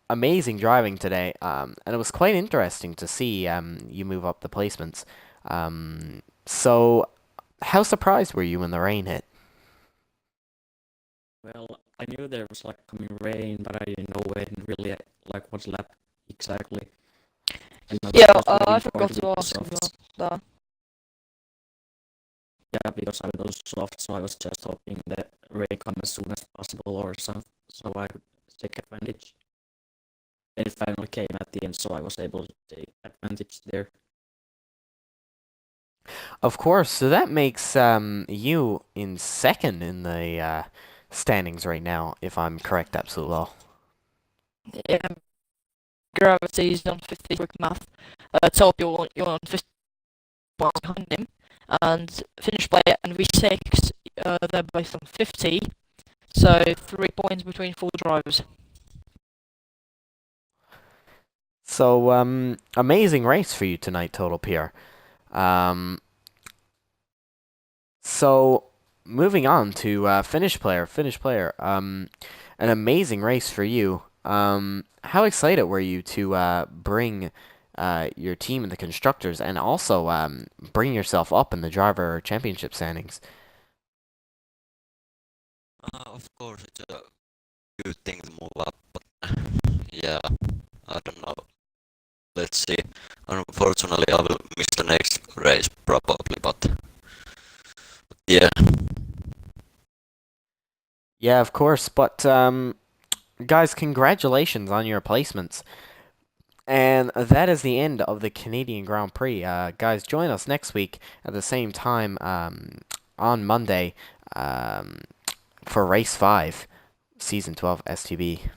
amazing driving today, and it was quite interesting to see you move up the placements. So how surprised were you when the rain hit? Well, I knew there was like coming rain, but I didn't know when really like what lap exactly. And Yeah, I forgot to ask about that. Yeah, because I was soft, so I was just hoping that rain come as soon as possible or something, so I could take advantage. And it finally came at the end, so I was able to take advantage there. Of course, so that makes you in second in the standings right now, if I'm correct, Absolutlol. Yeah, Gravity is on 50 quick math. Top, you're on 50 miles behind him. And Finnish Player and V6, they're both on 50. So 3 points between 4 drivers. So, amazing race for you tonight, Total Pure. So, moving on to Finnish Player. An amazing race for you. How excited were you to bring your team in the constructors and also bring yourself up in the driver championship standings? Of course, it's a good thing to move up, but yeah, I don't know. Let's see. Unfortunately, I will miss the next race probably, but yeah. Yeah, of course. But guys, congratulations on your placements. And that is the end of the Canadian Grand Prix. Guys, join us next week at the same time on Monday for Race 5, Season 12 STB.